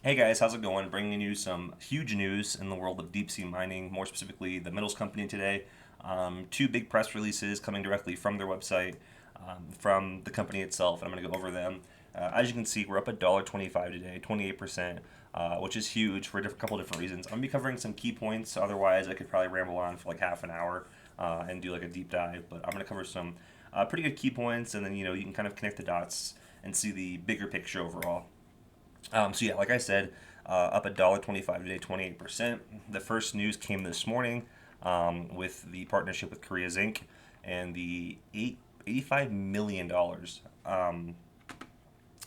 Hey guys, how's it going? Bringing you some huge news in the world of deep sea mining, more specifically the Metals Company today. Two big press releases coming directly from their website, from the company itself, and I'm going to go over them. As you can see, we're up $1.25 today, 28%, which is huge for a couple different reasons. I'm going to be covering some key points, otherwise, I could probably ramble on for like half an hour and do like a deep dive, but I'm going to cover some pretty good key points, and then you can kind of connect the dots and see the bigger picture overall. So yeah, like I said, up $1.25 today, 28%. The first news came this morning with the partnership with Korea Zinc and the $85 million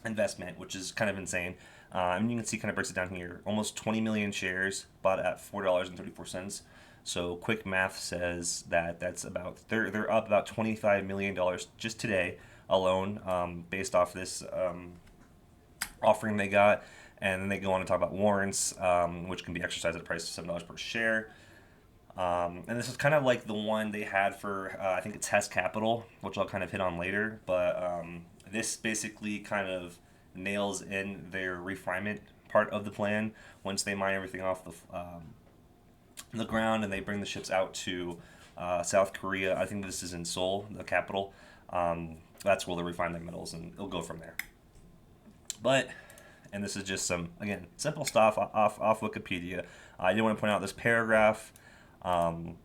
investment, which is kind of insane. And you can see kind of breaks it down here. Almost 20 million shares bought at $4.34. So quick math says that that's about they're up about $25 million just today alone, based off this offering they got. And then they go on to talk about warrants, which can be exercised at a price of $7 per share. And this is kind of like the one they had for, I think it's Hess Capital, which I'll kind of hit on later. But this basically kind of nails in their refinement part of the plan. Once they mine everything off the ground and they bring the ships out to South Korea, I think this is in Seoul, the capital. That's where they'll refine their metals, and it'll go from there. But and this is just some, again, simple stuff off Wikipedia. I did want to point out this paragraph. In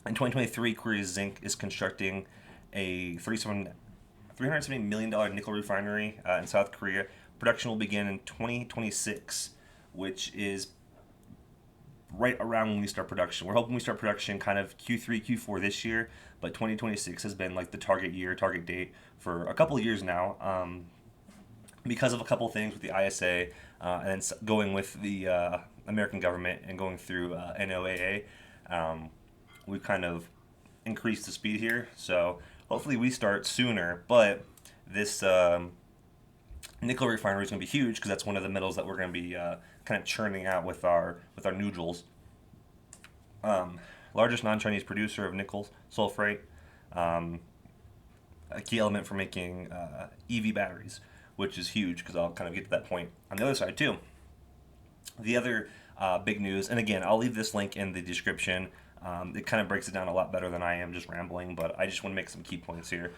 2023, Korea Zinc is constructing a $370 million nickel refinery in South Korea. Production will begin in 2026, which is right around when we start production. We're hoping we start production kind of Q3, Q4 this year, but 2026 has been like the target date for a couple of years now. Because of a couple of things with the ISA, and then going with the American government and going through NOAA, we've kind of increased the speed here. So hopefully we start sooner. But this nickel refinery is going to be huge because that's one of the metals that we're going to be kind of churning out with our noodles. Largest non-Chinese producer of nickel sulfate, a key element for making EV batteries, which is huge because I'll kind of get to that point on the other side too. The other big news, and again, I'll leave this link in the description. It kind of breaks it down a lot better than I am just rambling, but I just want to make some key points here.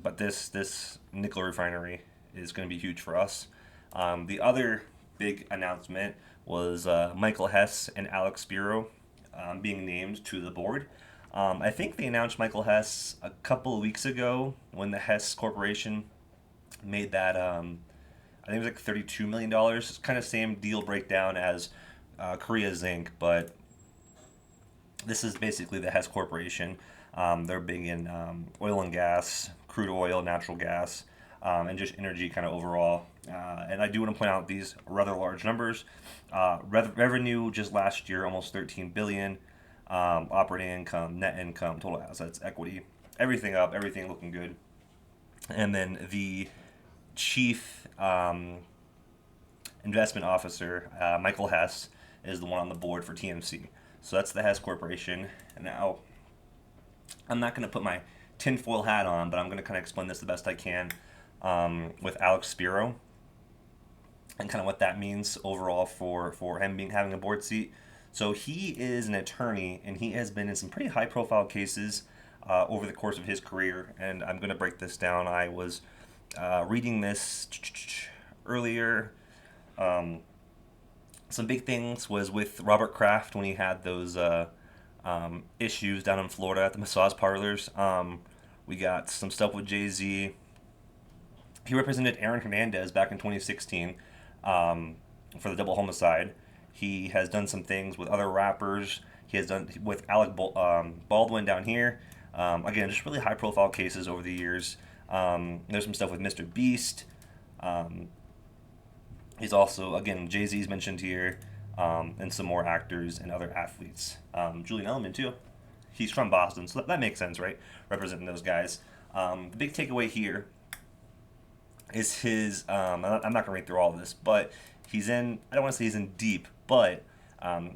But this nickel refinery is going to be huge for us. The other big announcement was Michael Hess and Alex Spiro being named to the board. I think they announced Michael Hess a couple of weeks ago when the Hess Corporation made that. I think it was like $32 million. It's kind of same deal breakdown as Korea Zinc, but this is basically the Hess Corporation. They're big in oil and gas, crude oil, natural gas, and just energy kind of overall. And I do want to point out these rather large numbers. Revenue just last year, almost 13 billion. Operating income, net income, total assets, equity, everything up, everything looking good. And then the chief investment officer, Michael Hess, is the one on the board for TMC. So that's the Hess Corporation. And now, I'm not going to put my tinfoil hat on, but I'm going to kind of explain this the best I can with Alex Spiro and kind of what that means overall for him having a board seat. So he is an attorney, and he has been in some pretty high-profile cases over the course of his career. And I'm going to break this down. I was reading this earlier. Some big things was with Robert Kraft when he had those issues down in Florida at the massage parlors. We got some stuff with Jay-Z. He represented Aaron Hernandez back in 2016 for the double homicide. He has done some things with other rappers. He has done with Baldwin down here. Again, just really high-profile cases over the years. There's some stuff with Mr. Beast. He's also, again, Jay-Z's mentioned here, and some more actors and other athletes. Julian Edelman, too. He's from Boston, so that makes sense, right? Representing those guys. The big takeaway here is his, I'm not going to read through all of this, but he's in, I don't want to say he's in deep, but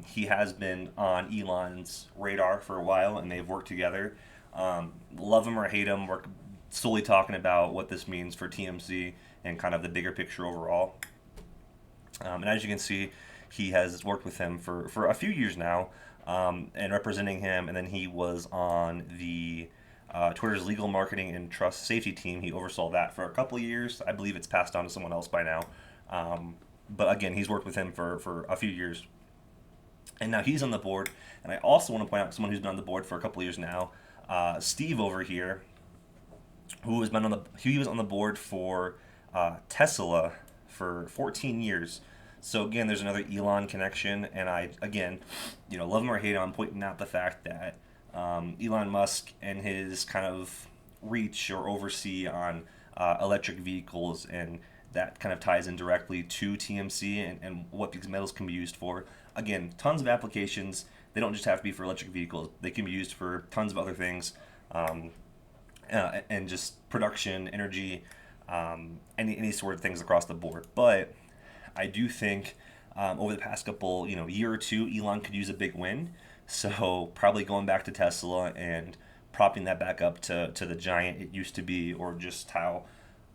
he has been on Elon's radar for a while, and they've worked together. Love him or hate him, we're solely talking about what this means for TMC and kind of the bigger picture overall. And as you can see, he has worked with him for a few years now, and representing him. And then he was on the Twitter's legal marketing and trust safety team. He oversaw that for a couple of years. I believe it's passed on to someone else by now. But again, he's worked with him for a few years. And now he's on the board. And I also want to point out someone who's been on the board for a couple of years now, Steve over here, who has been on the he was on the board for Tesla for 14 years. So again, there's another Elon connection, and I again, love him or hate him, I'm pointing out the fact that Elon Musk and his kind of reach or oversee on electric vehicles, and that kind of ties in directly to TMC and what these metals can be used for. Again, tons of applications. They don't just have to be for electric vehicles. They can be used for tons of other things. And just production, energy, any sort of things across the board. But I do think over the past couple, year or two, Elon could use a big win. So probably going back to Tesla and propping that back up to the giant it used to be, or just how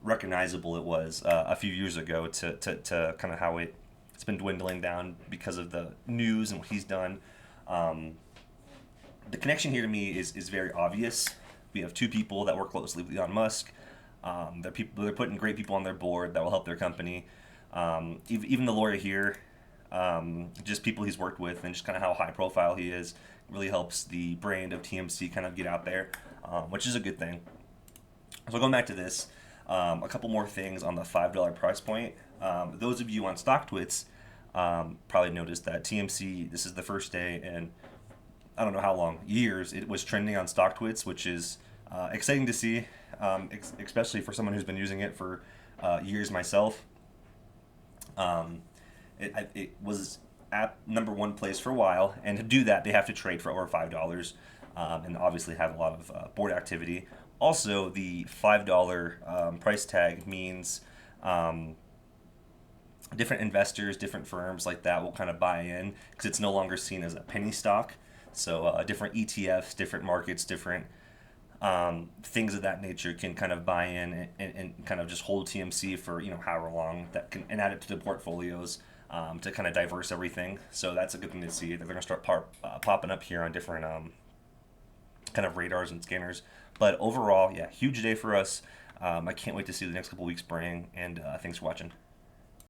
recognizable it was a few years ago to kind of how it's been dwindling down because of the news and what he's done. The connection here to me is very obvious. We have two people that work closely with Elon Musk. They're putting great people on their board that will help their company. Even the lawyer here, just people he's worked with, and just kind of how high profile he is, really helps the brand of TMC kind of get out there, which is a good thing. So going back to this, a couple more things on the $5 price point. Those of you on StockTwits probably noticed that TMC, this is the first day, and I don't know how long, years, it was trending on StockTwits, which is exciting to see, especially for someone who's been using it for years myself. It was at number one place for a while, and to do that, they have to trade for over $5, and obviously have a lot of board activity. Also, the $5 price tag means different investors, different firms like that will kind of buy in, because it's no longer seen as a penny stock. So different ETFs, different markets, different things of that nature can kind of buy in and kind of just hold TMC for however long that can, and add it to the portfolios to kind of diverse everything. So that's a good thing to see. They're going to start popping up here on different kind of radars and scanners. But overall, yeah, huge day for us. I can't wait to see the next couple weeks bring. And thanks for watching.